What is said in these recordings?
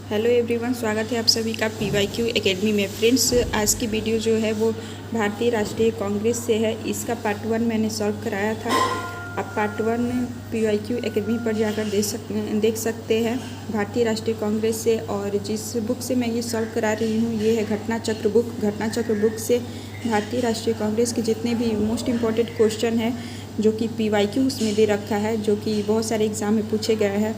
Hello everyone, स्वागत है आप सभी का PYQ एकेडमी में। फ्रेंड्स, आज की वीडियो जो है वो भारतीय राष्ट्रीय कांग्रेस से है। इसका पार्ट 1 मैंने सॉल्व कराया था। आप पार्ट 1 PYQ एकेडमी पर जाकर देख सकते हैं भारतीय राष्ट्रीय कांग्रेस से। और जिस बुक से मैं ये सॉल्व करा रही हूँ ये है घटना चक्र बुक। घटना चक्र बुक से भारतीय राष्ट्रीय कांग्रेस के जितने भी मोस्ट इम्पॉर्टेंट क्वेश्चन हैं जो कि PYQ उसमें दे रखा है, जो कि बहुत सारे एग्ज़ाम में पूछे गए हैं,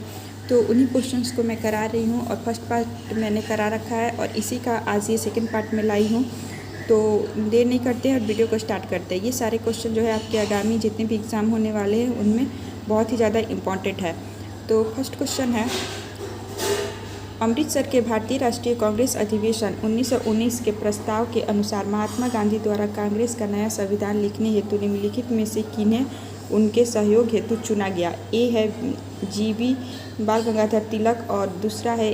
तो उन्हीं क्वेश्चंस को मैं करा रही हूँ। और फर्स्ट पार्ट मैंने करा रखा है और इसी का आज ये सेकंड पार्ट में लाई हूँ। तो देर नहीं करते हैं और वीडियो को स्टार्ट करते हैं। ये सारे क्वेश्चन जो है आपके आगामी जितने भी एग्ज़ाम होने वाले हैं उनमें बहुत ही ज़्यादा इम्पॉर्टेंट है। तो फर्स्ट क्वेश्चन है, अमृतसर के भारतीय राष्ट्रीय कांग्रेस अधिवेशन 1919 के प्रस्ताव के अनुसार महात्मा गांधी द्वारा कांग्रेस का नया संविधान लिखने हेतु निम्नलिखित में से किन्हें उनके सहयोग हेतु चुना गया? ए है GB बाल गंगाधर तिलक, और दूसरा है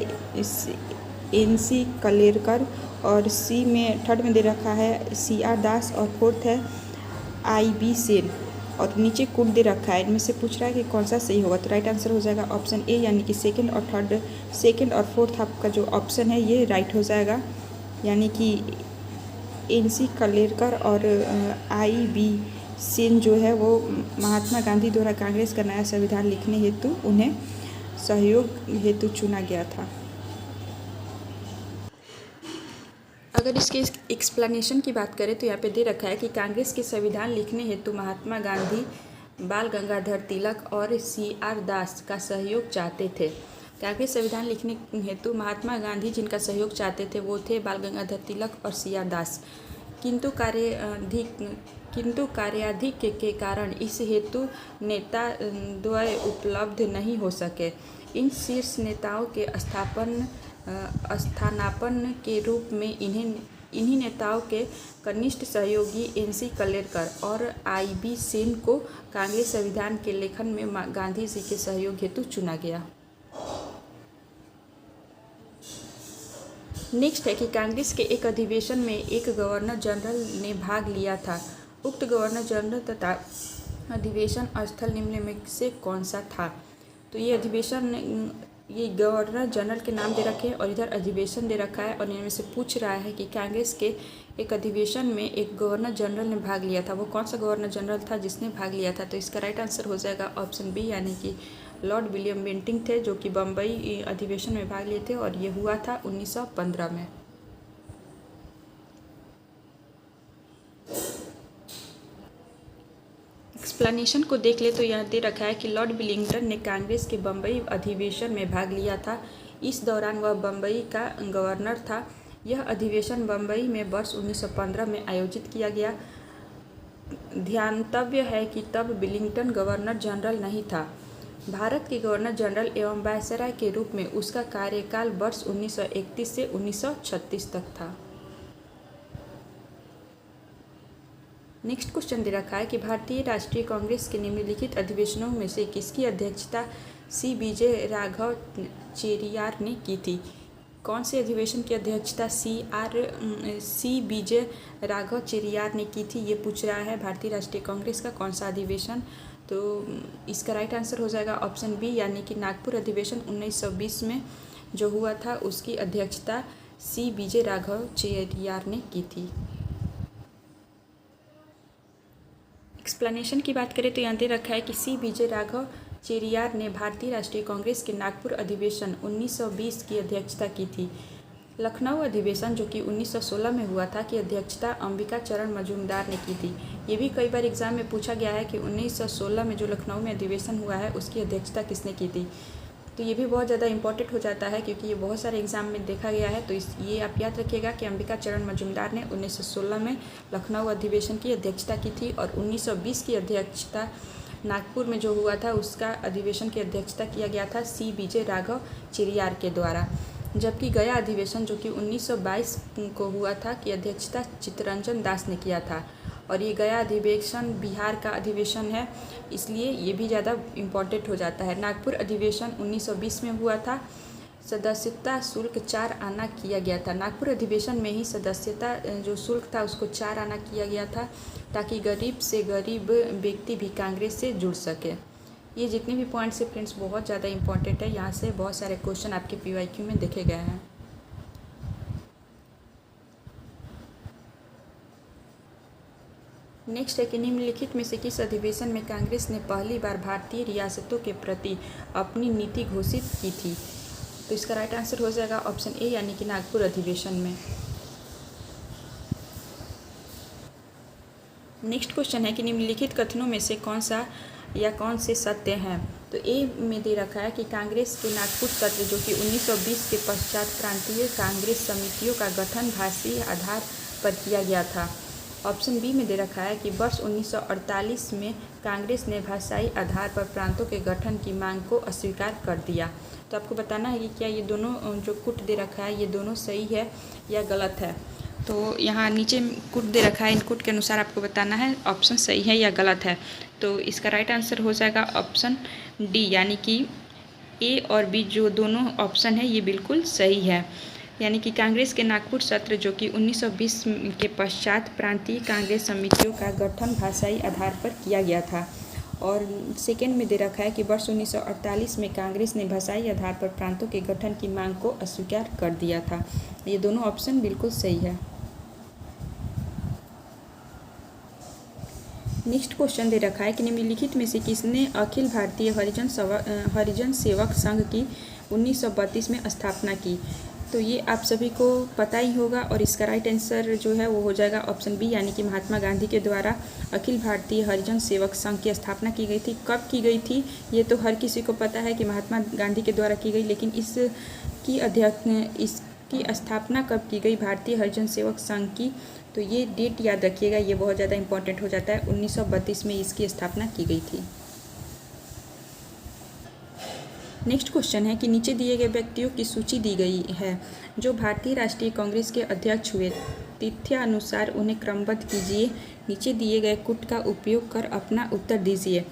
NC कलेरकर, और सी में थर्ड में दे रखा है CR दास, और फोर्थ है IB सेन, और नीचे कुल दे रखा है। इनमें से पूछ रहा है कि कौन सा सही होगा। तो राइट आंसर हो जाएगा ऑप्शन ए, यानी कि सेकंड और फोर्थ आपका जो ऑप्शन है ये राइट हो जाएगा, यानी कि NC कलेरकर और IB सेन जो है वो महात्मा गांधी द्वारा कांग्रेस का नया संविधान लिखने हेतु उन्हें सहयोग हेतु चुना गया था। अगर इसके एक्सप्लेनेशन की बात करें तो यहाँ पे दे रखा है कि कांग्रेस के संविधान लिखने हेतु महात्मा गांधी, बाल गंगाधर तिलक और CR दास का सहयोग चाहते थे। कांग्रेस संविधान लिखने हेतु महात्मा गांधी जिनका सहयोग चाहते थे वो थे बाल गंगाधर तिलक और CR दास, किंतु कार्याधिक के कारण इस हेतु नेता द्वय उपलब्ध नहीं हो सके। इन शीर्ष नेताओं के स्थानापन्न के रूप में इन्हीं नेताओं के कनिष्ठ सहयोगी NC कलेरकर और IB सेन को कांग्रेस संविधान के लेखन में गांधी जी के सहयोग हेतु चुना गया। नेक्स्ट है कि कांग्रेस के एक अधिवेशन में एक गवर्नर जनरल ने भाग लिया था। उक्त गवर्नर जनरल तथा अधिवेशन स्थल निम्न में से कौन सा था? तो ये गवर्नर जनरल के नाम दे रखे हैं और इधर अधिवेशन दे रखा है, और इनमें से पूछ रहा है कि कांग्रेस के एक अधिवेशन में एक गवर्नर जनरल ने भाग लिया था। वो कौन सा गवर्नर जनरल था जिसने भाग लिया था? तो इसका राइट आंसर हो जाएगा ऑप्शन बी, यानी कि लॉर्ड विलियम बेंटिंक थे, जो कि बम्बई अधिवेशन में भाग लिए थे और ये हुआ था 1915 में। एक्सप्लेनेशन को देख ले तो यहाँ दे रखा है कि लॉर्ड विलिंगटन ने कांग्रेस के बम्बई अधिवेशन में भाग लिया था। इस दौरान वह बम्बई का गवर्नर था। यह अधिवेशन बम्बई में वर्ष 1915 में आयोजित किया गया। ध्यातव्य है कि तब विलिंगटन गवर्नर जनरल नहीं था। भारत के गवर्नर जनरल एवं वायसराय के रूप में उसका कार्यकाल वर्ष 1931 से 1936 तक था। नेक्स्ट क्वेश्चन दे रखा है कि भारतीय राष्ट्रीय कांग्रेस के निम्नलिखित अधिवेशनों में से किसकी अध्यक्षता CBJ राघव चेरियार ने की थी? कौन से अधिवेशन की अध्यक्षता CBJ राघव चेरियार ने की थी, ये पूछ रहा है भारतीय राष्ट्रीय कांग्रेस का कौन सा अधिवेशन। तो इसका राइट आंसर हो जाएगा ऑप्शन बी, यानी कि नागपुर अधिवेशन 1920 में जो हुआ था उसकी अध्यक्षता CBJ राघव चेरियार ने की थी। एक्सप्लेनेशन की बात करें तो यहाँ दे रखा है कि CBJ राघव चेरियार ने भारतीय राष्ट्रीय कांग्रेस के नागपुर अधिवेशन 1920 की अध्यक्षता की थी। लखनऊ अधिवेशन जो कि 1916 में हुआ था की अध्यक्षता अंबिका चरण मजूमदार ने की थी। ये भी कई बार एग्जाम में पूछा गया है कि 1916 में जो लखनऊ में अधिवेशन हुआ है उसकी अध्यक्षता किसने की थी। तो ये भी बहुत ज़्यादा इंपॉर्टेंट हो जाता है क्योंकि ये बहुत सारे एग्जाम में देखा गया है। तो ये आप याद रखिएगा कि अंबिका चरण मजूमदार ने 1916 में लखनऊ अधिवेशन की अध्यक्षता की थी, और 1920 की अध्यक्षता नागपुर में जो हुआ था उसका अधिवेशन की अध्यक्षता किया गया था CBJ राघव चेरियार के द्वारा। जबकि गया अधिवेशन जो कि 1922 को हुआ था की अध्यक्षता चित्तरंजन दास ने किया था, और ये गया अधिवेशन बिहार का अधिवेशन है, इसलिए ये भी ज़्यादा इम्पॉर्टेंट हो जाता है। नागपुर अधिवेशन 1920 में हुआ था। सदस्यता शुल्क 4 आना किया गया था। नागपुर अधिवेशन में ही सदस्यता जो शुल्क था उसको 4 आना किया गया था, ताकि गरीब से गरीब व्यक्ति भी कांग्रेस से जुड़ सके। ये जितने भी पॉइंट्स है फ्रेंड्स बहुत ज़्यादा इंपॉर्टेंट है, यहाँ से बहुत सारे क्वेश्चन आपके PYQ में देखे गए हैं। नेक्स्ट है कि निम्नलिखित में से किस अधिवेशन में कांग्रेस ने पहली बार भारतीय रियासतों के प्रति अपनी नीति घोषित की थी? तो इसका राइट आंसर हो जाएगा ऑप्शन ए यानी कि नागपुर अधिवेशन में। नेक्स्ट क्वेश्चन है कि निम्नलिखित कथनों में से कौन सा या कौन से सत्य हैं? तो ए में दे रखा है कि कांग्रेस के नागपुर सत्र जो कि 1920 के पश्चात प्रांतीय कांग्रेस समितियों का गठन भाषीय आधार पर किया गया था। ऑप्शन बी में दे रखा है कि वर्ष 1948 में कांग्रेस ने भाषाई आधार पर प्रांतों के गठन की मांग को अस्वीकार कर दिया। तो आपको बताना है कि क्या ये दोनों जो कुट दे रखा है ये दोनों सही है या गलत है। तो यहाँ नीचे कुट दे रखा है, इन कुट के अनुसार आपको बताना है ऑप्शन सही है या गलत है। तो इसका राइट आंसर हो जाएगा ऑप्शन डी यानी कि ए और बी जो दोनों ऑप्शन है ये बिल्कुल सही है। यानी कि कांग्रेस के नागपुर सत्र जो कि 1920 के पश्चात प्रांतीय कांग्रेस समितियों का गठन भाषाई आधार पर किया गया था। और सेकेंड में दे रखा है कि वर्ष 1948 में कांग्रेस ने भाषाई आधार पर प्रांतों के गठन की मांग को अस्वीकार कर दिया था। ये दोनों ऑप्शन बिल्कुल सही है। नेक्स्ट क्वेश्चन दे रखा है कि निम्नलिखित में से किसने अखिल भारतीय हरिजन सेवक संघ की 1932 में स्थापना की? तो ये आप सभी को पता ही होगा और इसका राइट आंसर जो है वो हो जाएगा ऑप्शन बी यानी कि महात्मा गांधी के द्वारा अखिल भारतीय हरिजन सेवक संघ की स्थापना की गई थी। कब की गई थी ये तो हर किसी को पता है कि महात्मा गांधी के द्वारा की गई, लेकिन इसकी स्थापना कब की गई भारतीय हरिजन सेवक संघ की, तो ये डेट याद रखिएगा, ये बहुत ज़्यादा इंपॉर्टेंट हो जाता है। 1932 में इसकी स्थापना की गई थी। नेक्स्ट क्वेश्चन है कि नीचे दिए गए व्यक्तियों की सूची दी गई है जो भारतीय राष्ट्रीय कांग्रेस के अध्यक्ष हुए, तथ्यानुसार उन्हें क्रमबद्ध कीजिए। नीचे दिए गए कुट का उपयोग कर अपना उत्तर दीजिए।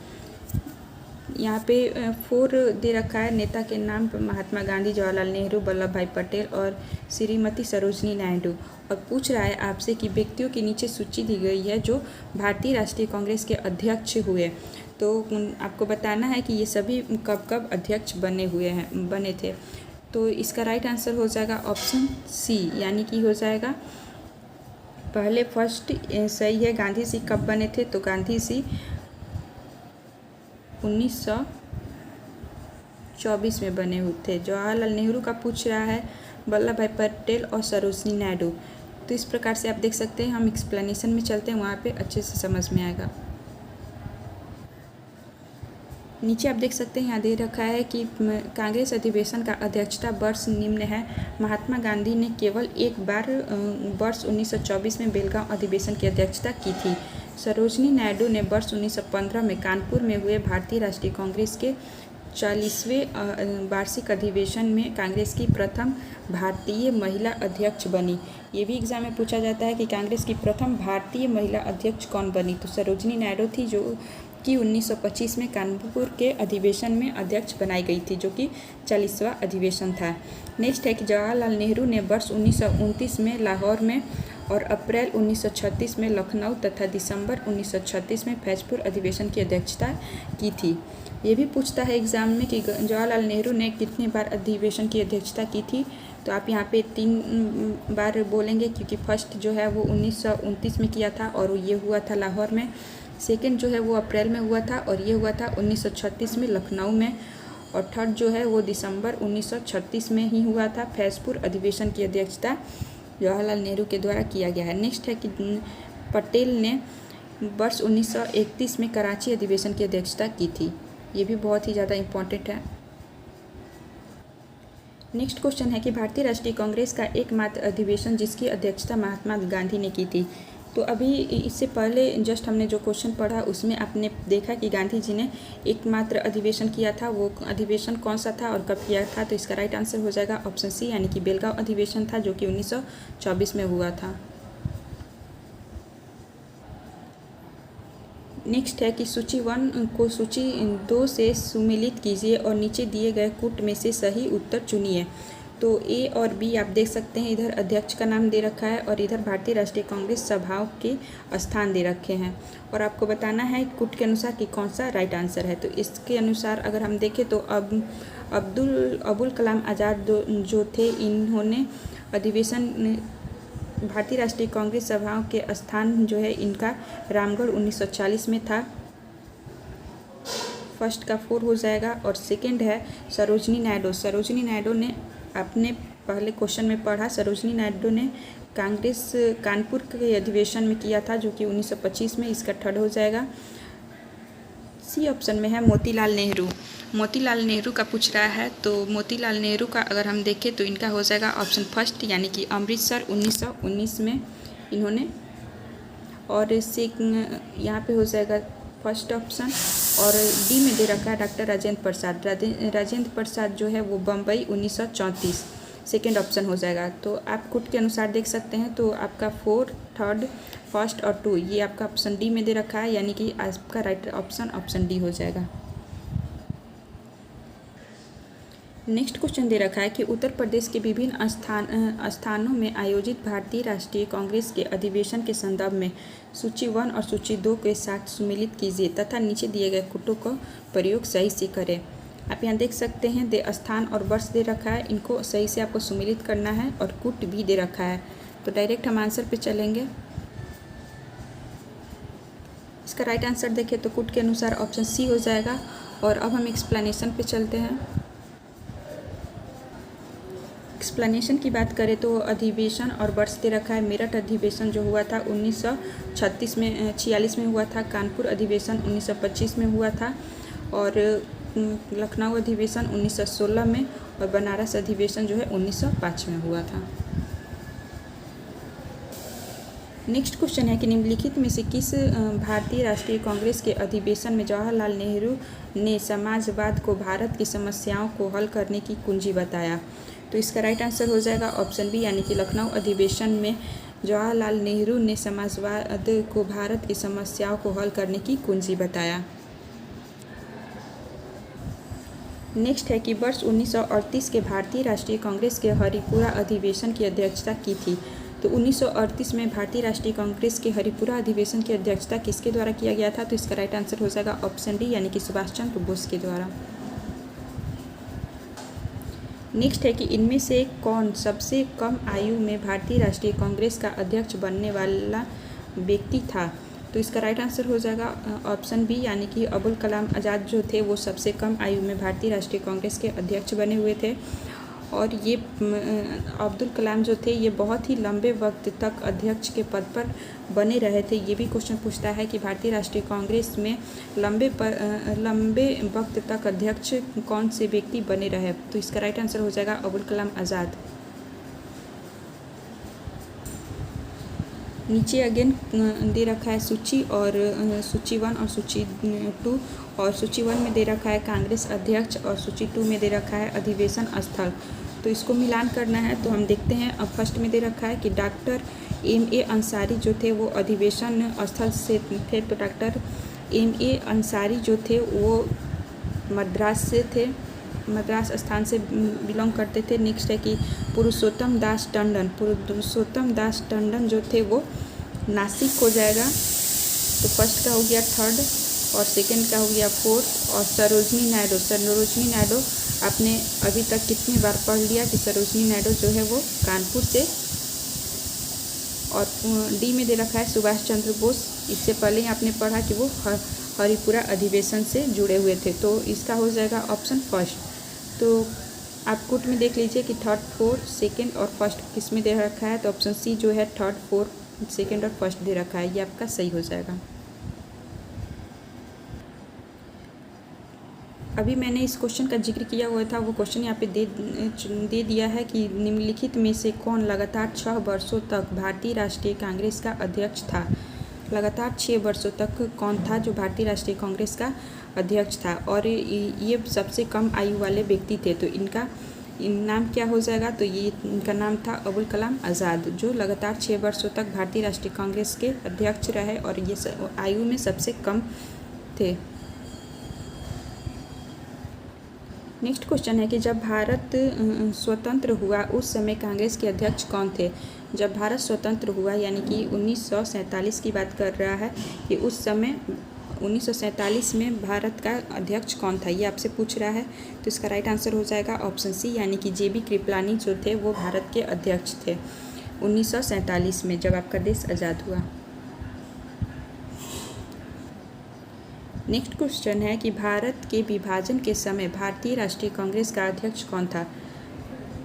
यहाँ पे 4 दे रखा है नेता के नाम, महात्मा गांधी, जवाहरलाल नेहरू, वल्लभ भाई पटेल और श्रीमती सरोजनी नायडू। और पूछ रहा है आपसे कि व्यक्तियों के नीचे सूची दी गई है जो भारतीय राष्ट्रीय कांग्रेस के अध्यक्ष हुए। तो आपको बताना है कि ये सभी कब कब अध्यक्ष बने थे। तो इसका राइट आंसर हो जाएगा ऑप्शन सी यानी कि हो जाएगा पहले फर्स्ट सही है। गांधी जी कब बने थे? तो गांधी जी 1924 में बने हुए थे। जवाहरलाल नेहरू का पूछ रहा है, वल्लभ भाई पटेल और सरोजनी नायडू। तो इस प्रकार से आप देख सकते हैं, हम एक्सप्लेनेशन में चलते हैं, वहाँ पे अच्छे से समझ में आएगा। नीचे आप देख सकते हैं यहाँ दे रखा है कि कांग्रेस अधिवेशन का अध्यक्षता वर्ष निम्न है। महात्मा गांधी ने केवल एक बार वर्ष 1924 में बेलगांव अधिवेशन की अध्यक्षता की थी। सरोजनी नायडू ने वर्ष 1915 में कानपुर में हुए भारतीय राष्ट्रीय कांग्रेस के 40वें वार्षिक अधिवेशन में कांग्रेस की प्रथम भारतीय महिला अध्यक्ष बनी। ये भी एग्जाम में पूछा जाता है कि कांग्रेस की प्रथम भारतीय महिला अध्यक्ष कौन बनी? तो सरोजनी नायडू थी जो कि 1925 में कानपुर के अधिवेशन में अध्यक्ष बनाई गई थी, जो कि 40वां अधिवेशन था। नेक्स्ट है कि जवाहरलाल नेहरू ने वर्ष 1929 में लाहौर में और अप्रैल 1936 में लखनऊ तथा दिसंबर 1936 में फैजपुर अधिवेशन की अध्यक्षता की थी। ये भी पूछता है एग्जाम में कि जवाहरलाल नेहरू ने कितनी बार अधिवेशन की अध्यक्षता की थी। तो आप यहाँ पे 3 बार बोलेंगे क्योंकि फर्स्ट जो है वो 1929 में किया था और ये हुआ था लाहौर में। सेकेंड जो है वो अप्रैल में हुआ था और ये हुआ था 1936 में लखनऊ में। और थर्ड जो है वो दिसंबर 1936 में ही हुआ था। फैजपुर अधिवेशन की अध्यक्षता जवाहरलाल नेहरू के द्वारा किया गया है। नेक्स्ट है कि पटेल ने वर्ष 1931 में कराची अधिवेशन की अध्यक्षता की थी। ये भी बहुत ही ज़्यादा इम्पॉर्टेंट है। नेक्स्ट क्वेश्चन है कि भारतीय राष्ट्रीय कांग्रेस का एकमात्र अधिवेशन जिसकी अध्यक्षता महात्मा गांधी ने की थी। तो अभी इससे पहले जस्ट हमने जो क्वेश्चन पढ़ा उसमें आपने देखा कि गांधी जी ने एकमात्र अधिवेशन किया था। वो अधिवेशन कौन सा था और कब किया था? तो इसका राइट आंसर हो जाएगा ऑप्शन सी यानी कि बेलगांव अधिवेशन था, जो कि 1924 में हुआ था। नेक्स्ट है कि सूची 1 को सूची 2 से सुमेलित कीजिए और नीचे दिए गए कूट में से सही उत्तर चुनिए। तो ए और बी आप देख सकते हैं, इधर अध्यक्ष का नाम दे रखा है और इधर भारतीय राष्ट्रीय कांग्रेस सभाओं के स्थान दे रखे हैं। और आपको बताना है कूट के अनुसार कि कौन सा राइट आंसर है। तो इसके अनुसार अगर हम देखें तो अबुल कलाम आज़ाद जो थे, इन्होंने अधिवेशन भारतीय राष्ट्रीय कांग्रेस सभाओं के स्थान जो है इनका रामगढ़ 1940 में था। फर्स्ट का 4 हो जाएगा। और सेकंड है सरोजनी नायडू। सरोजनी नायडू ने आपने पहले क्वेश्चन में पढ़ा, सरोजनी नायडू ने कांग्रेस कानपुर के अधिवेशन में किया था जो कि 1925 में। इसका थर्ड हो जाएगा। सी ऑप्शन में है मोतीलाल नेहरू। मोतीलाल नेहरू का पूछ रहा है, तो मोतीलाल नेहरू का अगर हम देखें तो इनका हो जाएगा ऑप्शन फर्स्ट, यानी कि अमृतसर 1919 में इन्होंने। और इससे यहाँ पे हो जाएगा फर्स्ट ऑप्शन। और डी में दे रखा है डॉक्टर राजेंद्र प्रसाद। राजेंद्र प्रसाद जो है वो बम्बई 1934, सेकेंड ऑप्शन हो जाएगा। तो आप कुट के अनुसार देख सकते हैं, तो आपका 4, थर्ड, फर्स्ट और 2 ये आपका ऑप्शन डी में दे रखा है, यानी कि आपका राइट ऑप्शन ऑप्शन डी हो जाएगा। नेक्स्ट क्वेश्चन दे रखा है कि उत्तर प्रदेश के विभिन्न स्थानों में आयोजित भारतीय राष्ट्रीय कांग्रेस के अधिवेशन के संदर्भ में सूची 1 और सूची 2 के साथ सुमेलित कीजिए तथा नीचे दिए गए कुटों का प्रयोग सही से करें। आप यहाँ देख सकते हैं स्थान और वर्ष दे रखा है, इनको सही से आपको सुमेलित करना है और कुट भी दे रखा है। तो डायरेक्ट हम आंसर पे चलेंगे। इसका राइट आंसर देखें तो कुट के अनुसार ऑप्शन सी हो जाएगा। और अब हम एक्सप्लेनेशन पे चलते हैं। एक्सप्लेनेशन की बात करें तो अधिवेशन और वर्ष दे रखा है। मेरठ अधिवेशन जो हुआ था 1946 में हुआ था। कानपुर अधिवेशन 1925 में हुआ था। और लखनऊ अधिवेशन 1916 में। और बनारस अधिवेशन जो है 1905 में हुआ था। नेक्स्ट क्वेश्चन है कि निम्नलिखित में से किस भारतीय राष्ट्रीय कांग्रेस के अधिवेशन में जवाहरलाल नेहरू ने समाजवाद को भारत की समस्याओं को हल करने की कुंजी बताया। तो इसका राइट आंसर हो जाएगा ऑप्शन बी, यानी कि लखनऊ अधिवेशन में जवाहरलाल नेहरू ने समाजवाद को भारत की समस्याओं को हल करने की कुंजी बताया। नेक्स्ट है कि वर्ष 1938 के भारतीय राष्ट्रीय कांग्रेस के हरिपुरा अधिवेशन की अध्यक्षता की थी। तो 1938 में भारतीय राष्ट्रीय कांग्रेस के हरिपुरा अधिवेशन की अध्यक्षता किसके द्वारा किया गया था। तो इसका राइट आंसर हो जाएगा ऑप्शन डी, यानी कि सुभाष चंद्र बोस के द्वारा। नेक्स्ट है कि इनमें से कौन सबसे कम आयु में भारतीय राष्ट्रीय कांग्रेस का अध्यक्ष बनने वाला व्यक्ति था। तो इसका राइट आंसर हो जाएगा ऑप्शन बी, यानी कि अबुल कलाम आज़ाद जो थे वो सबसे कम आयु में भारतीय राष्ट्रीय कांग्रेस के अध्यक्ष बने हुए थे। और ये अब्दुल कलाम जो थे ये बहुत ही लंबे वक्त तक अध्यक्ष के पद पर बने रहे थे। ये भी क्वेश्चन पूछता है कि भारतीय राष्ट्रीय कांग्रेस में लंबे वक्त तक अध्यक्ष कौन से व्यक्ति बने रहे। तो इसका राइट आंसर हो जाएगा अबुल कलाम आज़ाद। नीचे अगेन दे रखा है सूची और सूची 1 और सूची 2। और सूची 1 में दे रखा है कांग्रेस अध्यक्ष और सूची 2 में दे रखा है अधिवेशन स्थल। तो इसको मिलान करना है। तो हम देखते हैं, अब फर्स्ट में दे रखा है कि डॉक्टर M.A. अंसारी जो थे वो अधिवेशन स्थल से थे। तो डॉक्टर M.A. अंसारी जो थे वो मद्रास से थे, मद्रास स्थान से बिलोंग करते थे। नेक्स्ट है कि पुरुषोत्तम दास टंडन जो थे वो नासिक हो जाएगा। तो फर्स्ट का हो गया थर्ड और सेकंड का हो गया फोर्थ। और सरोजनी नायडू आपने अभी तक कितनी बार पढ़ लिया कि सरोजनी नायडू जो है वो कानपुर से। और डी में दे रखा है सुभाष चंद्र बोस। इससे पहले ही आपने पढ़ा कि वो हरिपुरा अधिवेशन से जुड़े हुए थे। तो इसका हो जाएगा ऑप्शन फर्स्ट। तो आप कुट में देख लीजिए कि थर्ड, फोर्थ, सेकंड और फर्स्ट किस में दे रखा है। तो ऑप्शन सी जो है थर्ड, फोर्थ, सेकंड और फर्स्ट दे रखा है, ये आपका सही हो जाएगा। अभी मैंने इस क्वेश्चन का जिक्र किया हुआ था, वो क्वेश्चन यहाँ पे दे दिया है कि निम्नलिखित में से कौन लगातार 6 वर्षों तक भारतीय राष्ट्रीय कांग्रेस का अध्यक्ष था। लगातार 6 वर्षों तक कौन था जो भारतीय राष्ट्रीय कांग्रेस का अध्यक्ष था। और ये सबसे कम आयु वाले व्यक्ति थे। तो इनका नाम क्या हो जाएगा। तो ये इनका नाम था अबुल कलाम आज़ाद, जो लगातार 6 वर्षों तक भारतीय राष्ट्रीय कांग्रेस के अध्यक्ष रहे और ये आयु में सबसे कम थे। नेक्स्ट क्वेश्चन है कि जब भारत स्वतंत्र हुआ उस समय कांग्रेस के अध्यक्ष कौन थे। जब भारत स्वतंत्र हुआ यानी कि 1947 की बात कर रहा है कि उस समय 1947 में भारत का अध्यक्ष कौन था, ये आपसे पूछ रहा है। तो इसका राइट आंसर हो जाएगा ऑप्शन सी यानी कि जेबी कृपलानी जो थे वो भारत के अध्यक्ष थे 1947 में जब आपका देश आज़ाद हुआ। नेक्स्ट क्वेश्चन है कि भारत के विभाजन के समय भारतीय राष्ट्रीय कांग्रेस का अध्यक्ष कौन था।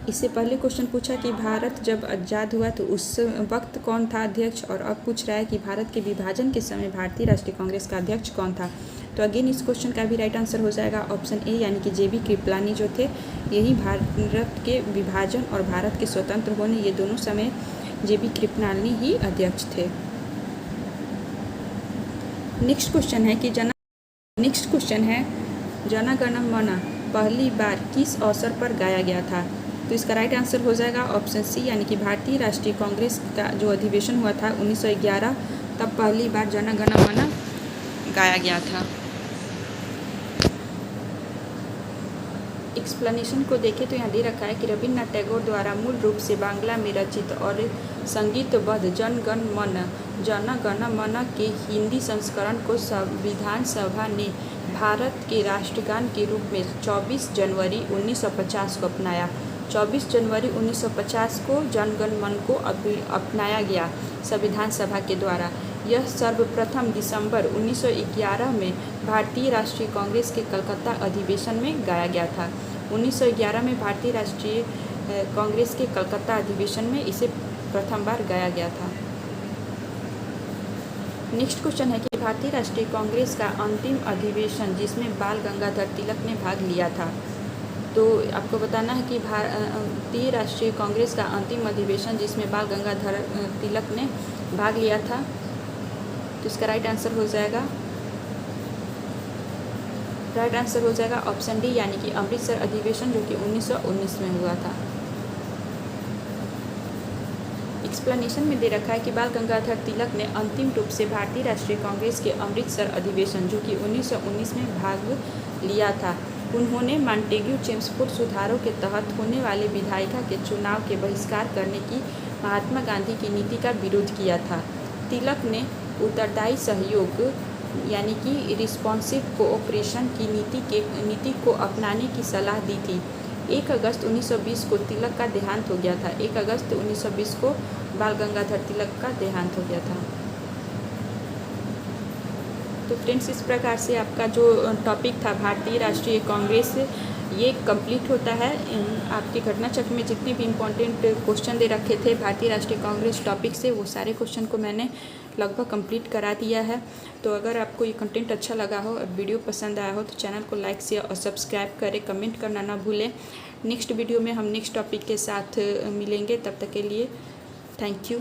इससे पहले क्वेश्चन पूछा कि भारत जब आज़ाद हुआ तो उस वक्त कौन था अध्यक्ष, और अब पूछ रहा है कि भारत के विभाजन के समय भारतीय राष्ट्रीय कांग्रेस का अध्यक्ष कौन था। तो अगेन इस क्वेश्चन का भी राइट आंसर हो जाएगा ऑप्शन ए यानी कि जेबी कृपलानी जो थे, यही भारत के विभाजन और भारत के स्वतंत्र होने ये दोनों समय जेबी कृपलानी ही अध्यक्ष थे। नेक्स्ट क्वेश्चन है जन गण मन पहली बार किस अवसर पर गाया गया था। तो इसका राइट आंसर हो जाएगा ऑप्शन सी यानी कि भारतीय राष्ट्रीय कांग्रेस का जो अधिवेशन हुआ था 1911 तब पहली बार जन गण मन गाया गया था। एक्सप्लेनेशन को देखें तो यहाँ दे रखा है कि रविन्द्रनाथ टैगोर द्वारा मूल रूप से बांग्ला में रचित और संगीतबद्ध जन गण मन के हिंदी संस्करण को संविधान सभा ने भारत के राष्ट्रगान के रूप में 24 जनवरी 1950 को अपनाया। 24 जनवरी 1950 को जन गण मन को अपनाया गया संविधान सभा के द्वारा। यह सर्वप्रथम दिसंबर 1911 में भारतीय राष्ट्रीय कांग्रेस के कलकत्ता अधिवेशन में गाया गया था। 1911 में भारतीय राष्ट्रीय कांग्रेस के कलकत्ता अधिवेशन में इसे प्रथम बार गाया गया था। नेक्स्ट क्वेश्चन है कि भारतीय राष्ट्रीय कांग्रेस का अंतिम अधिवेशन जिसमें बाल गंगाधर तिलक ने भाग लिया था। तो आपको बताना है कि भारतीय राष्ट्रीय कांग्रेस का अंतिम अधिवेशन जिसमें बाल गंगाधर तिलक ने भाग लिया था, तो इसका राइट आंसर हो जाएगा ऑप्शन डी यानी कि अमृतसर अधिवेशन जो कि 1919 में हुआ था। एक्सप्लेनेशन में दे रखा है कि बाल गंगाधर तिलक ने अंतिम रूप से भारतीय राष्ट्रीय कांग्रेस के अमृतसर अधिवेशन जो कि 1919 में भाग लिया था। उन्होंने मॉन्टेग्यू चेम्सफोर्ड सुधारों के तहत होने वाले विधायिका के चुनाव के बहिष्कार करने की महात्मा गांधी की नीति का विरोध किया था। तिलक ने उत्तरदायी सहयोग यानी कि रिस्पॉन्सिव कोऑपरेशन की नीति को अपनाने की सलाह दी थी। 1 अगस्त 1920 को तिलक का देहांत हो गया था। 1 अगस्त 1920 को बाल गंगाधर तिलक का देहांत हो गया था। तो फ्रेंड्स, इस प्रकार से आपका जो टॉपिक था भारतीय राष्ट्रीय कांग्रेस ये कंप्लीट होता है। आपके घटना चक्र में जितने भी इम्पोर्टेंट क्वेश्चन दे रखे थे भारतीय राष्ट्रीय कांग्रेस टॉपिक से, वो सारे क्वेश्चन को मैंने लगभग कंप्लीट करा दिया है। तो अगर आपको ये कंटेंट अच्छा लगा हो, वीडियो पसंद आया हो तो चैनल को लाइक शेयर और सब्सक्राइब करें, कमेंट करना ना भूलें। नेक्स्ट वीडियो में हम नेक्स्ट टॉपिक के साथ मिलेंगे, तब तक के लिए थैंक यू।